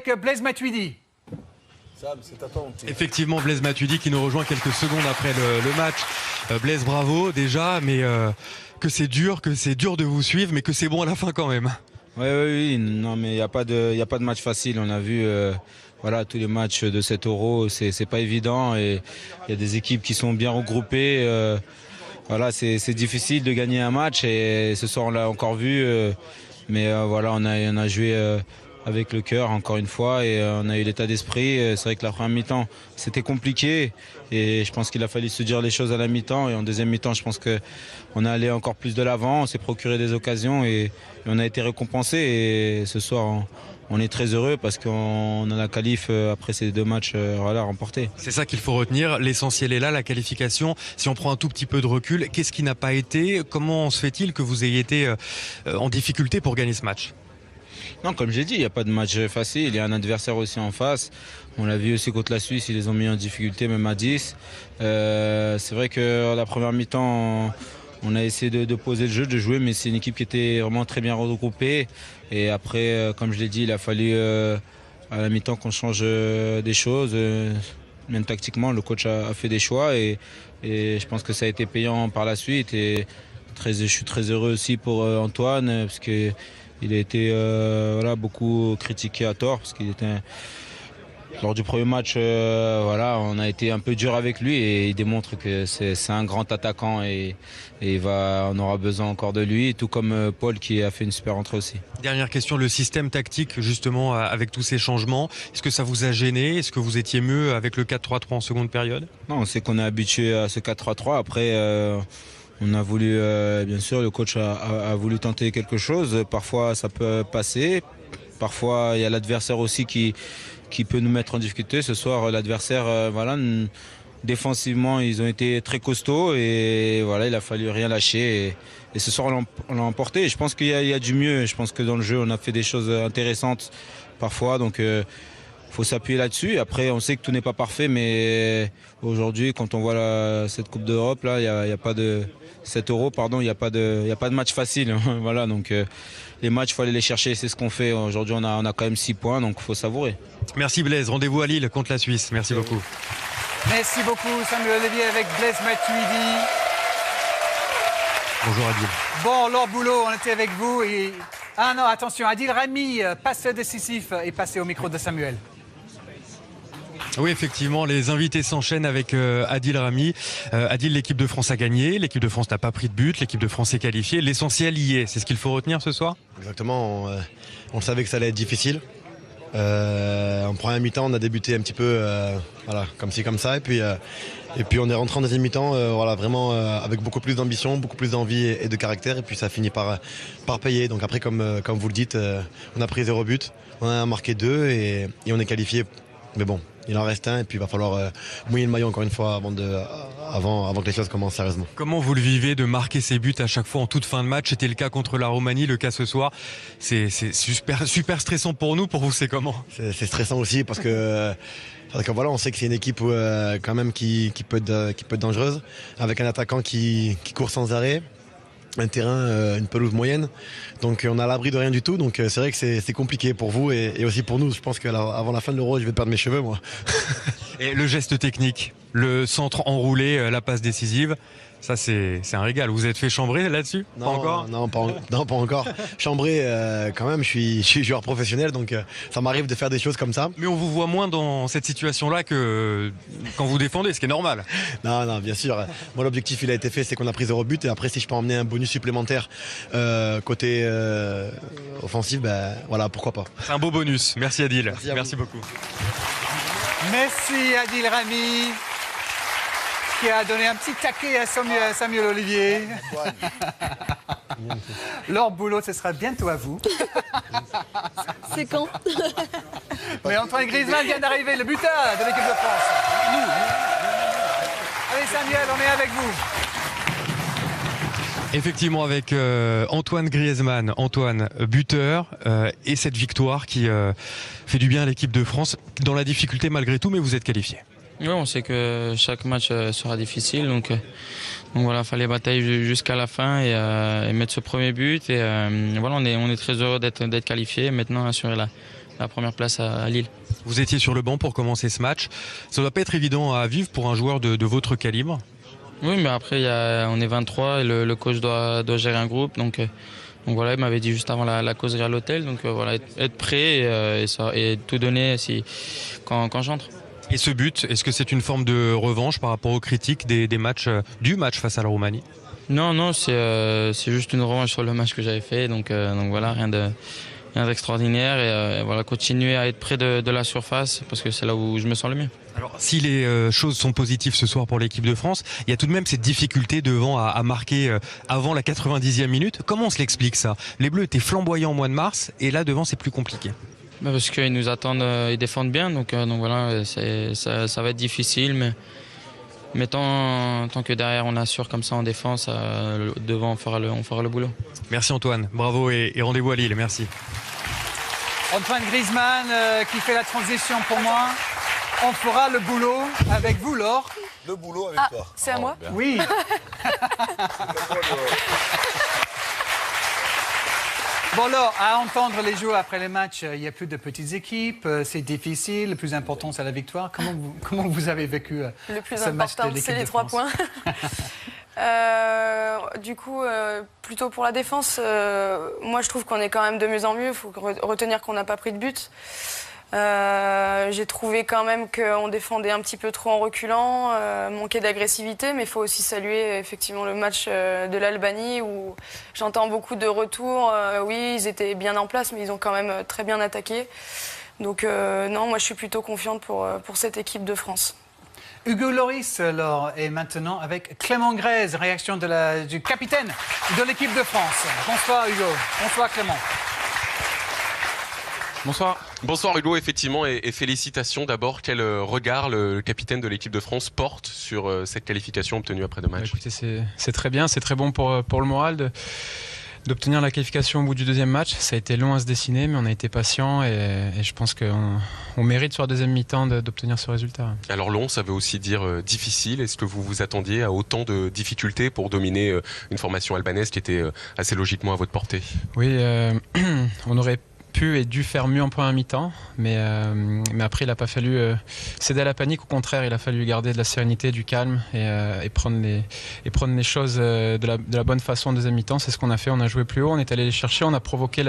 avec Blaise Matuidi. Effectivement, Blaise Matuidi qui nous rejoint quelques secondes après le match. Blaise, bravo déjà, mais que c'est dur de vous suivre, mais que c'est bon à la fin quand même. Oui, non, mais il n'y a pas de match facile. On a vu voilà, tous les matchs de cet Euro, c'est pas évident et il y a des équipes qui sont bien regroupées. Voilà, c'est difficile de gagner un match et ce soir on l'a encore vu, mais voilà, on a joué avec le cœur encore une fois et on a eu l'état d'esprit. C'est vrai que la première mi-temps c'était compliqué et je pense qu'il a fallu se dire les choses à la mi-temps et en deuxième mi-temps je pense qu'on est allé encore plus de l'avant, on s'est procuré des occasions et on a été récompensé et ce soir on est très heureux parce qu'on a la qualif après ces deux matchs voilà, remportés. C'est ça qu'il faut retenir, l'essentiel est là, la qualification. Si on prend un tout petit peu de recul, qu'est-ce qui n'a pas été? Comment se fait-il que vous ayez été en difficulté pour gagner ce match? Non, comme j'ai dit, il n'y a pas de match facile. Il y a un adversaire aussi en face. On l'a vu aussi contre la Suisse, ils les ont mis en difficulté, même à 10. C'est vrai que la première mi-temps, on a essayé de poser le jeu, de jouer, mais c'est une équipe qui était vraiment très bien regroupée. Et après, comme je l'ai dit, il a fallu à la mi-temps qu'on change des choses. Même tactiquement, le coach a fait des choix et je pense que ça a été payant par la suite. Et je suis très heureux aussi pour Antoine, parce que il a été voilà, beaucoup critiqué à tort parce qu'il était lors du premier match, voilà, on a été un peu dur avec lui et il démontre que c'est un grand attaquant et on aura besoin encore de lui, tout comme Paul qui a fait une super entrée aussi. Dernière question, le système tactique justement avec tous ces changements, est-ce que ça vous a gêné? Est-ce que vous étiez mieux avec le 4-3-3 en seconde période? Non, on sait qu'on est habitué à ce 4-3-3. Après, on a voulu, bien sûr, le coach a voulu tenter quelque chose. Parfois, ça peut passer. Parfois, il y a l'adversaire aussi qui peut nous mettre en difficulté. Ce soir, l'adversaire, voilà, défensivement, ils ont été très costauds et voilà, il a fallu rien lâcher. Et ce soir, on l'a emporté. Et je pense qu'il y a du mieux. Je pense que dans le jeu, on a fait des choses intéressantes parfois. Donc, faut s'appuyer là-dessus. Après, on sait que tout n'est pas parfait, mais aujourd'hui, quand on voit cette Coupe d'Europe, là, il y a pas de 7 euros, pardon, il n'y a pas de match facile. Voilà, donc les matchs, il faut aller les chercher. C'est ce qu'on fait. Aujourd'hui, on a quand même 6 points, donc il faut savourer. Merci Blaise. Rendez-vous à Lille contre la Suisse. Merci beaucoup. Merci beaucoup Samuel Olivier avec Blaise Matuidi. Bonjour Adil. Bon, Laure Boulot, on était avec vous et... Ah non, attention, Adil Rami, passeur décisif, est passé au micro de Samuel. Oui, effectivement, les invités s'enchaînent avec Adil Rami. Adil, l'équipe de France a gagné, l'équipe de France n'a pas pris de but, l'équipe de France est qualifiée. L'essentiel y est, c'est ce qu'il faut retenir ce soir? Exactement, on savait que ça allait être difficile. En première mi-temps, on a débuté un petit peu voilà, comme ci, comme ça. Et puis on est rentré en deuxième mi-temps voilà, vraiment avec beaucoup plus d'ambition, beaucoup plus d'envie et de caractère. Et puis ça finit par payer. Donc après, comme vous le dites, on a pris 0 but, on a marqué 2 et on est qualifié. Mais bon, il en reste un et puis il va falloir mouiller le maillot encore une fois avant que les choses commencent sérieusement. Comment vous le vivez de marquer ces buts à chaque fois en toute fin de match? C'était le cas contre la Roumanie, le cas ce soir. C'est super stressant pour nous. Pour vous, c'est comment? C'est stressant aussi parce que voilà, on sait que c'est une équipe quand même qui peut être dangereuse, avec un attaquant qui court sans arrêt. Un terrain, une pelouse moyenne, donc on a à l'abri de rien du tout, donc c'est vrai que c'est compliqué pour vous et aussi pour nous. Je pense qu'avant la fin de l'Euro, je vais perdre mes cheveux moi. Et le geste technique, le centre enroulé, la passe décisive, ça c'est un régal. Vous êtes fait chambrer là-dessus? Pas encore? Non, pas encore. Chambrer, quand même, je suis joueur professionnel, donc ça m'arrive de faire des choses comme ça. Mais on vous voit moins dans cette situation-là que quand vous défendez, ce qui est normal. Non, bien sûr. Moi, l'objectif, il a été fait, c'est qu'on a pris 0 but. Et après, si je peux emmener un bonus supplémentaire côté offensif, ben voilà, pourquoi pas. C'est un beau bonus. Merci Adil. Merci beaucoup. Merci Adil Rami, qui a donné un petit taquet à Samuel Olivier. Laure Boulot, ce sera bientôt à vous. C'est quand? Mais Antoine Griezmann vient d'arriver, le buteur de l'équipe de France. Allez Samuel, on est avec vous. Effectivement, avec Antoine Griezmann, Antoine buteur, et cette victoire qui fait du bien à l'équipe de France, dans la difficulté malgré tout, mais vous êtes qualifié. Oui, on sait que chaque match sera difficile, donc voilà, fallait batailler jusqu'à la fin et mettre ce premier but. Et voilà, on est très heureux d'être qualifié. Maintenant, assurer la première place à Lille. Vous étiez sur le banc pour commencer ce match. Ça doit pas être évident à vivre pour un joueur de votre calibre. Oui, mais après, on est 23 et le coach doit gérer un groupe. Donc voilà, il m'avait dit juste avant la causerie à l'hôtel. Donc voilà, être prêt et tout donner quand j'entre. Et ce but, est-ce que c'est une forme de revanche par rapport aux critiques du match face à la Roumanie? Non, c'est juste une revanche sur le match que j'avais fait. Donc voilà, rien d'extraordinaire. Et voilà, continuer à être près de la surface parce que c'est là où je me sens le mieux. Alors, si les choses sont positives ce soir pour l'équipe de France, il y a tout de même cette difficulté devant à marquer avant la 90e minute. Comment on se l'explique ça? Les Bleus étaient flamboyants au mois de mars et là devant c'est plus compliqué. Parce qu'ils nous attendent, ils défendent bien, donc voilà, ça va être difficile, mais tant que derrière on assure comme ça en défense, devant on fera le boulot. Merci Antoine, bravo et rendez-vous à Lille, merci. Antoine Griezmann qui fait la transition pour moi. On fera le boulot avec vous, Laure. Le boulot avec toi. C'est à moi? Bien. Oui. Bon, Laure, à entendre les joueurs après les matchs, il n'y a plus de petites équipes, c'est difficile, le plus important c'est la victoire. Comment vous avez vécu Le plus ce match de important, l'équipe c'est de les 3 France? points. Du coup, plutôt pour la défense, moi je trouve qu'on est quand même de mieux en mieux. Il faut retenir qu'on n'a pas pris de but. J'ai trouvé quand même qu'on défendait un petit peu trop en reculant, manquait d'agressivité, mais il faut aussi saluer effectivement le match de l'Albanie où j'entends beaucoup de retours. Oui, ils étaient bien en place, mais ils ont quand même très bien attaqué. Donc non, moi je suis plutôt confiante pour cette équipe de France. Hugo Lloris, Laure, est maintenant avec Clément Grèze, réaction du capitaine de l'équipe de France. Bonsoir Hugo, bonsoir Clément. Bonsoir. Bonsoir Hugo, effectivement, et félicitations d'abord. Quel regard le capitaine de l'équipe de France porte sur cette qualification obtenue après 2 matchs? Écoutez, c'est très bien, c'est très bon pour le moral d'obtenir la qualification au bout du 2e match. Ça a été long à se dessiner, mais on a été patient et je pense qu'on mérite sur la 2e mi-temps d'obtenir ce résultat. Alors long, ça veut aussi dire difficile. Est-ce que vous vous attendiez à autant de difficultés pour dominer une formation albanaise qui était assez logiquement à votre portée? Oui, on aurait pu et dû faire mieux en première mi-temps, mais après il n'a pas fallu céder à la panique. Au contraire, il a fallu garder de la sérénité, du calme et prendre les choses de la bonne façon en 2e mi-temps. C'est ce qu'on a fait, on a joué plus haut, on est allé les chercher, on a provoqué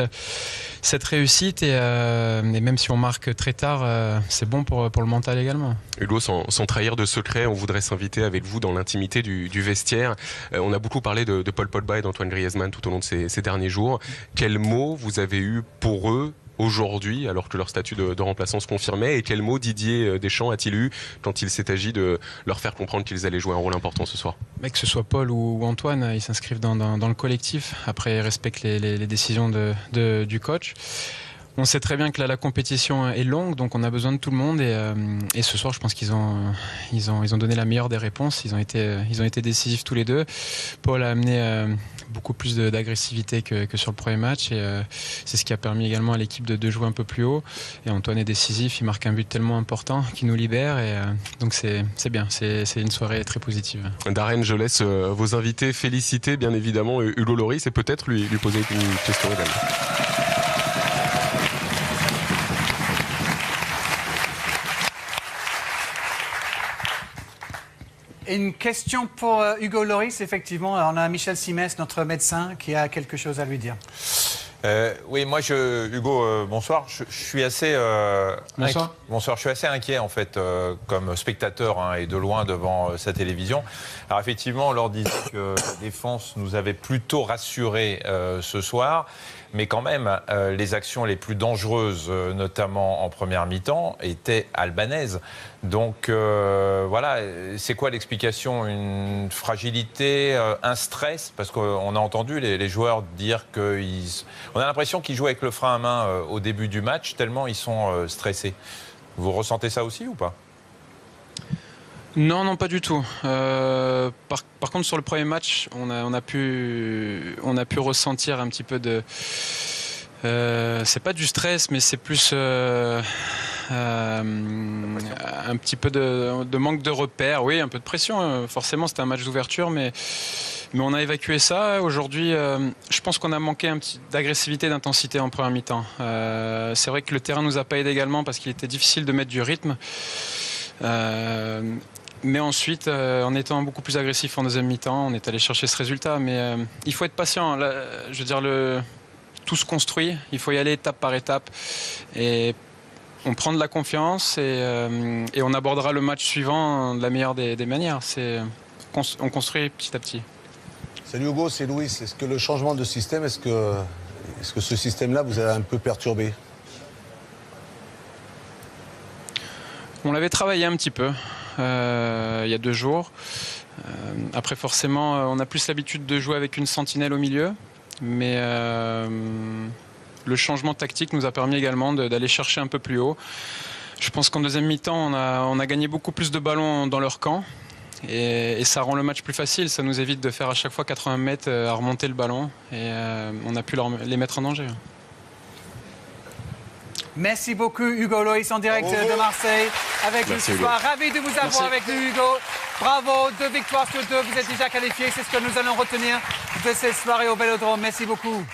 cette réussite et même si on marque très tard, c'est bon pour le mental également. Hugo, sans trahir de secret, on voudrait s'inviter avec vous dans l'intimité du vestiaire. On a beaucoup parlé de Paul Pogba et d'Antoine Griezmann tout au long de ces derniers jours. Quels mots vous avez eu pour eux aujourd'hui, alors que leur statut de remplaçant se confirmait, et quel mot Didier Deschamps a-t-il eu quand il s'est agi de leur faire comprendre qu'ils allaient jouer un rôle important ce soir? Mais que ce soit Paul ou Antoine, ils s'inscrivent dans le collectif. Après, ils respectent les décisions du coach. On sait très bien que la compétition est longue, donc on a besoin de tout le monde. Et ce soir, je pense qu'ils ont donné la meilleure des réponses. Ils ont été décisifs tous les deux. Paul a amené beaucoup plus d'agressivité que sur le premier match. Et c'est ce qui a permis également à l'équipe de jouer un peu plus haut. Et Antoine est décisif. Il marque un but tellement important qui nous libère. Et donc c'est bien. C'est une soirée très positive. Darren, je laisse vos invités féliciter bien évidemment Hugo Lloris et peut-être lui poser une question également. Une question pour Hugo Lloris, effectivement. On a Michel Simès, notre médecin, qui a quelque chose à lui dire. Oui, moi, Hugo, bonsoir. Je suis assez Bonsoir. Bonsoir. Je suis assez inquiet en fait, comme spectateur et de loin devant sa télévision. Alors effectivement, on leur disait que la défense nous avait plutôt rassurés ce soir, mais quand même, les actions les plus dangereuses, notamment en première mi-temps, étaient albanaises. Donc voilà, c'est quoi l'explication? Une fragilité, un stress? Parce qu'on a entendu les joueurs dire on a l'impression qu'ils jouent avec le frein à main au début du match, tellement ils sont stressés. Vous ressentez ça aussi ou pas? Non, pas du tout. Par contre, sur le premier match, on a pu ressentir un petit peu de... c'est pas du stress, mais c'est plus un un petit peu de manque de repères, oui, un peu de pression. Forcément, c'était un match d'ouverture, mais on a évacué ça. Aujourd'hui, je pense qu'on a manqué un petit d'agressivité, d'intensité en première mi-temps. C'est vrai que le terrain nous a pas aidé également parce qu'il était difficile de mettre du rythme. Mais ensuite, en étant beaucoup plus agressif en deuxième mi-temps, on est allé chercher ce résultat. Mais il faut être patient. Là, je veux dire, tout se construit. Il faut y aller étape par étape. Et on prend de la confiance et on abordera le match suivant de la meilleure des manières. On construit petit à petit. Salut Hugo, c'est Louis. Est-ce que le changement de système, est-ce que ce système-là vous a un peu perturbé? On l'avait travaillé un petit peu il y a 2 jours. Après, forcément, on a plus l'habitude de jouer avec une sentinelle au milieu. Mais le changement tactique nous a permis également d'aller chercher un peu plus haut. Je pense qu'en deuxième mi-temps, on a gagné beaucoup plus de ballons dans leur camp. Et ça rend le match plus facile. Ça nous évite de faire à chaque fois 80 mètres à remonter le ballon. Et on a pu les mettre en danger. Merci beaucoup Hugo Loris en direct de Marseille avec nous ce soir. Ravi de vous avoir avec nous Hugo. Bravo, 2 victoires sur 2, vous êtes déjà qualifiés. C'est ce que nous allons retenir de cette soirée au Vélodrome. Merci beaucoup.